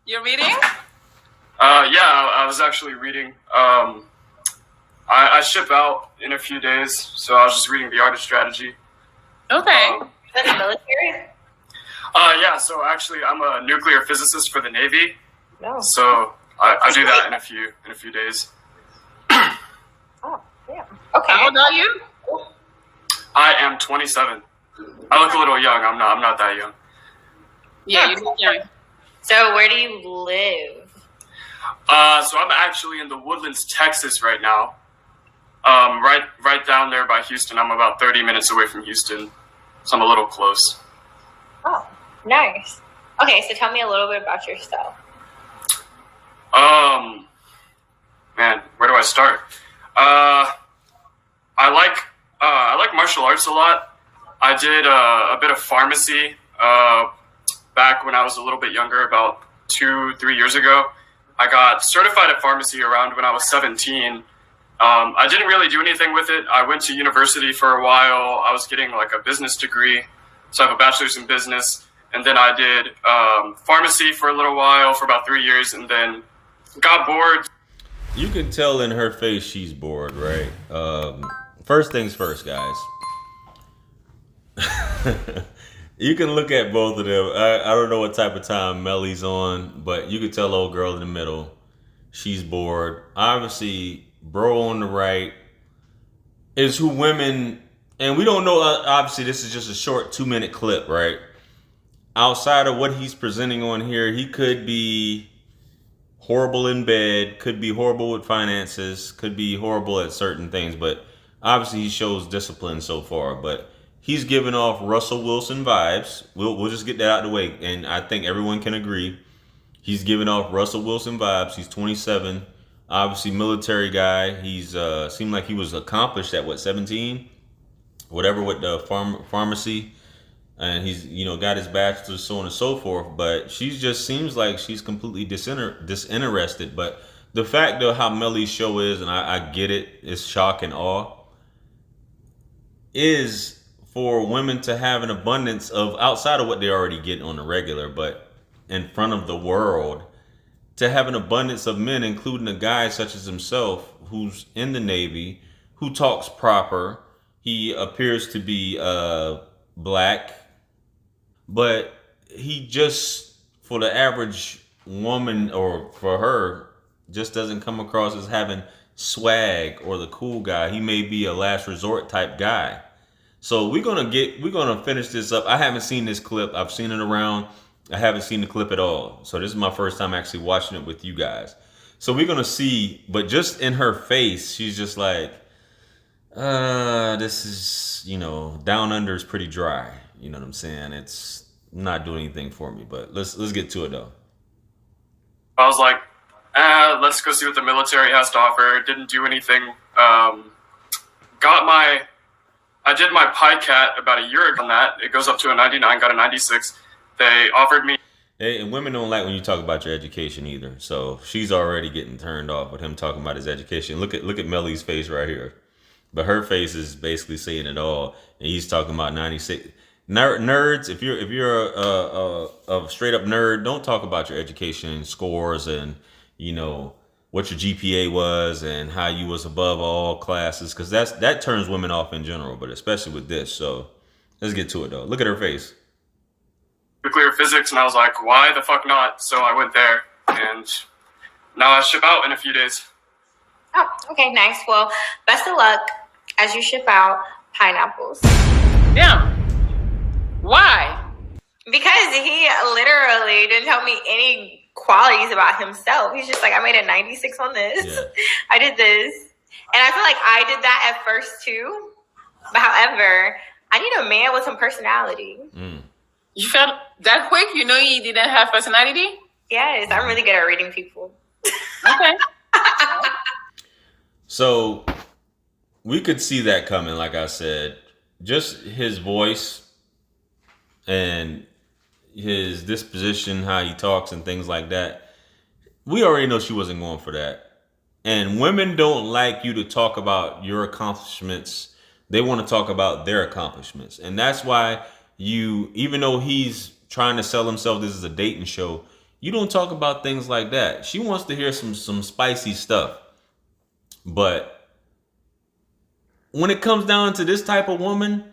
You're reading? Yeah, I was actually reading. I ship out in a few days, so I was just reading The Art of Strategy. Okay. That's military? Yeah, so actually I'm a nuclear physicist for the Navy. No. So I do that in a few days. Oh, yeah. Okay. How old are you? I am 27. I look a little young. I'm not that young. Yeah, you look young. So where do you live? So I'm actually in the Woodlands, Texas right now. Right down there by Houston. I'm about 30 minutes away from Houston, so I'm a little close. Oh, nice. Okay, so tell me a little bit about yourself. Man, where do I start? I like martial arts a lot. I did a bit of pharmacy back when I was a little bit younger, about 2-3 years ago. I got certified at pharmacy around when I was 17. I didn't really do anything with it. I went to university for a while. I was getting like a business degree, so I have a bachelor's in business. And then I did pharmacy for a little while, for about 3 years, and then got bored. You can tell in her face she's bored, right? First things first, guys. You can look at both of them. I don't know what type of time Melli's on, but you can tell old girl in the middle, she's bored. Obviously, bro on the right is who women, and we don't know, obviously this is just a short 2-minute clip, right? Outside of what he's presenting on here, he could be horrible in bed, could be horrible with finances, could be horrible at certain things, but obviously he shows discipline so far. But he's giving off Russell Wilson vibes. We'll just get that out of the way, and I think everyone can agree. He's giving off Russell Wilson vibes. He's 27, obviously military guy. He's seemed like he was accomplished at what, 17, whatever, with the pharmacy. And he's, got his bachelor's, so on and so forth. But she just seems like she's completely disinterested. But the fact of how Melli's show is, and I get it, it's shock and awe, is for women to have an abundance of, outside of what they already get on the regular, but in front of the world, to have an abundance of men, including a guy such as himself, who's in the Navy, who talks proper. He appears to be black, but he just, for the average woman, or for her, just doesn't come across as having swag or the cool guy. He may be a last resort type guy. So we're gonna finish this up. I haven't seen this clip. I've seen it around. I haven't seen the clip at all. So this is my first time actually watching it with you guys. So we're gonna see, but just in her face, she's just like, this is, down under is pretty dry. You know what I'm saying? It's not doing anything for me, but let's get to it though. I was like, let's go see what the military has to offer. Didn't do anything. I did my PICAT about a year ago on that. It goes up to a 99, got a 96. They offered me. Hey, and women don't like when you talk about your education either. So she's already getting turned off with him talking about his education. Look at Melli's face right here. But her face is basically saying it all. And he's talking about 96. Nerds, if you're a straight up nerd, don't talk about your education scores and what your GPA was and how you was above all classes, because that turns women off in general, but especially with this. So let's get to it though. Look at her face. Nuclear physics, and I was like, why the fuck not? So I went there, and now I ship out in a few days. Oh, okay, nice. Well, best of luck as you ship out pineapples. Yeah. Why? Because he literally didn't tell me any qualities about himself. He's just like, I made a 96 on this. Yeah. I did this. And I feel like I did that at first too. But however, I need a man with some personality. You felt that quick? You didn't have personality? Yes, I'm really good at reading people. Okay. So we could see that coming, like I said. Just his voice and his disposition, how he talks and things like that. We already know she wasn't going for that. And women don't like you to talk about your accomplishments. They want to talk about their accomplishments. And that's why even though he's trying to sell himself, this is a dating show, You don't talk about things like that. She wants to hear some spicy stuff. But when it comes down to this type of woman,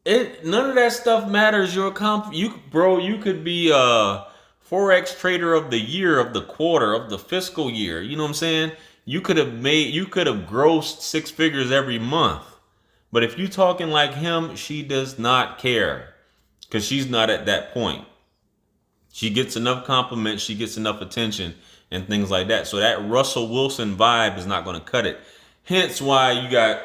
none of that stuff matters. You could be a Forex trader of the year, of the quarter, of the fiscal year. You know what I'm saying? You could have grossed 6 figures every month. But if you talking like him, she does not care, because she's not at that point. She gets enough compliments, she gets enough attention and things like that. So that Russell Wilson vibe is not going to cut it. Hence why you got,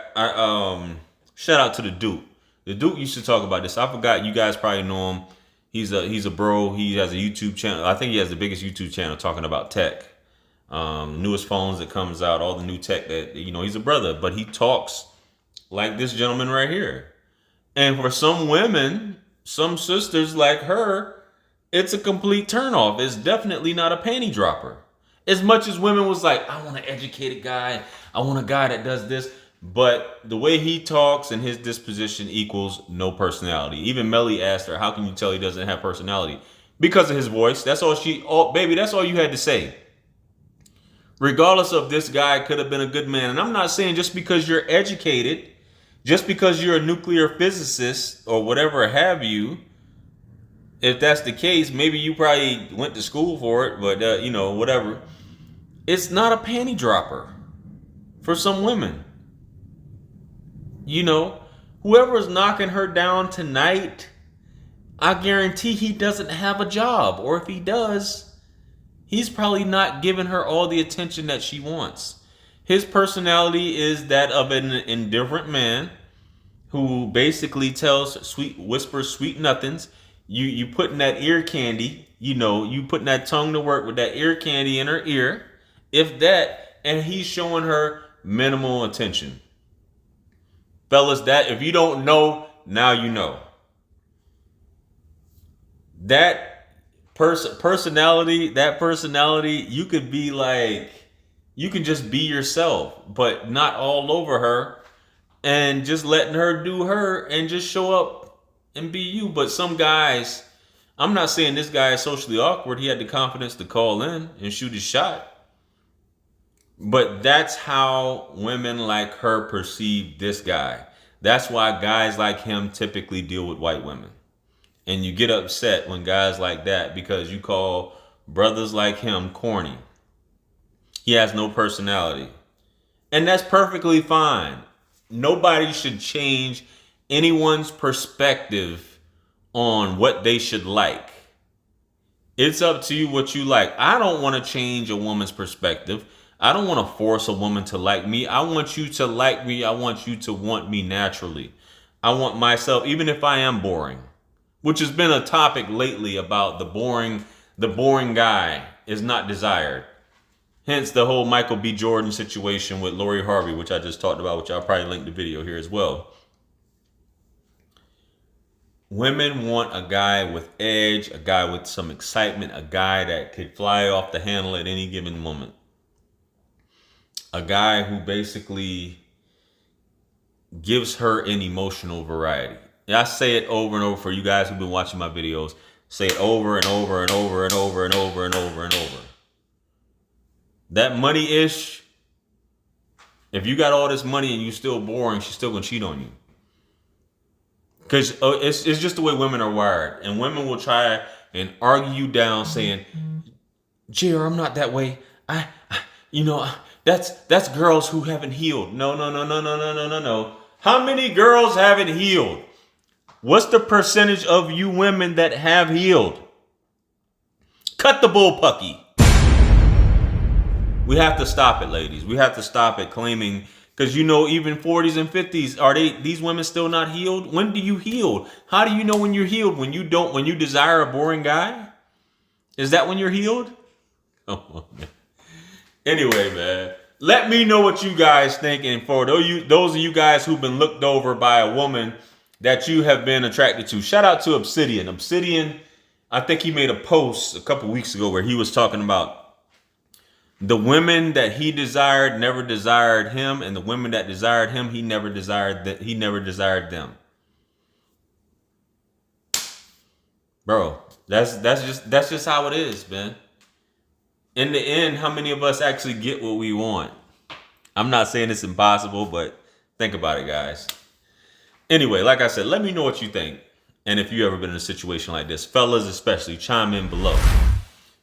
shout out to the Duke. The Duke used to talk about this. I forgot, you guys probably know him. He's a bro. He has a YouTube channel. I think he has the biggest YouTube channel talking about tech. Newest phones that comes out, all the new tech that, he's a brother, but he talks like this gentleman right here. And for some women, some sisters like her, it's a complete turnoff. It's definitely not a panty dropper. As much as women was like, I want an educated guy, I want a guy that does this, but the way he talks and his disposition equals no personality. Even Melli asked her, how can you tell he doesn't have personality? Because of his voice. That's all baby, that's all you had to say. Regardless of, this guy could have been a good man. And I'm not saying just because you're educated, just because you're a nuclear physicist or whatever have you, if that's the case, maybe you probably went to school for it, but whatever. It's not a panty dropper for some women. Whoever is knocking her down tonight, I guarantee he doesn't have a job. Or if he does, he's probably not giving her all the attention that she wants. His personality is that of an indifferent man who basically whispers sweet nothings. You putting that ear candy, you putting that tongue to work with that ear candy in her ear, if that, and he's showing her minimal attention. Fellas, that if you don't know, now you know. That personality, you could be like, you can just be yourself, but not all over her, and just letting her do her and just show up and be you. But some guys, I'm not saying this guy is socially awkward. He had the confidence to call in and shoot his shot. But that's how women like her perceive this guy. That's why guys like him typically deal with white women. And you get upset when guys like that, because you call brothers like him corny. He has no personality. And that's perfectly fine. Nobody should change anyone's perspective on what they should like. It's up to you what you like. I don't want to change a woman's perspective. I don't want to force a woman to like me. I want you to like me. I want you to want me naturally. I want myself, even if I am boring, which has been a topic lately about the boring guy is not desired. Hence the whole Michael B. Jordan situation with Lori Harvey, which I just talked about, which I'll probably link the video here as well. Women want a guy with edge, a guy with some excitement, a guy that could fly off the handle at any given moment. A guy who basically gives her an emotional variety. And I say it over and over for you guys who've been watching my videos. Say it over and over and over and over and over and over and over. That money-ish, if you got all this money and you still boring, she's still gonna cheat on you. Because it's just the way women are wired. And women will try and argue you down saying, JR, I'm not that way. That's girls who haven't healed. No. How many girls haven't healed? What's the percentage of you women that have healed? Cut the bullpucky. We have to stop it, ladies. We have to stop it claiming, because even 40s and 50s, are these women still not healed? When do you heal? How do you know when you're healed? When you desire a boring guy? Is that when you're healed? Oh, man. Anyway, man, let me know what you guys think. And for those of you guys who've been looked over by a woman that you have been attracted to, shout out to Obsidian. Obsidian, I think he made a post a couple weeks ago where he was talking about the women that he desired never desired him, and the women that desired him, he never desired them. Bro, that's just how it is, man. in the end, how many of us actually get what we want? I'm not saying it's impossible, but think about it, guys. Anyway, like I said, let me know what you think. And if you ever been in a situation like this, fellas especially, chime in below.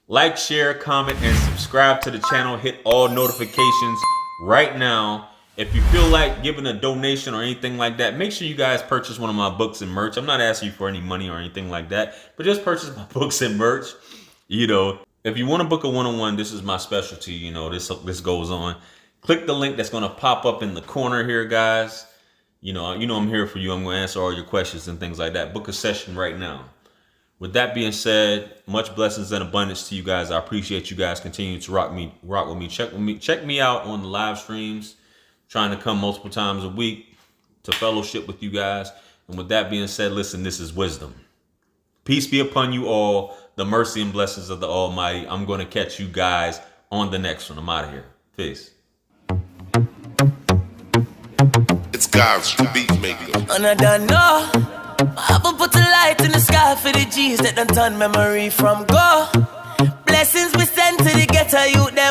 Like, share, comment, and subscribe to the channel. Hit all notifications right now. If you feel like giving a donation or anything like that, make sure you guys purchase one of my books and merch. I'm not asking you for any money or anything like that, but just purchase my books and merch. You know, if you want to book a one-on-one, this is my specialty. You know, this goes on. Click the link that's going to pop up in the corner here, guys. You know I'm here for you. I'm going to answer all your questions and things like that. Book a session right now. With that being said, much blessings and abundance to you guys. I appreciate you guys continuing to rock with me. Check me out on the live streams. Trying to come multiple times a week to fellowship with you guys. And with that being said, listen, this is wisdom. Peace be upon you all. The mercy and blessings of the Almighty. I'm going to catch you guys on the next one. I'm out of here. Peace. It's God's beat maker. And I don't know. I haven't put a light in the sky for the G's that done turn memory from go. Blessings we send to the ghetto youth them.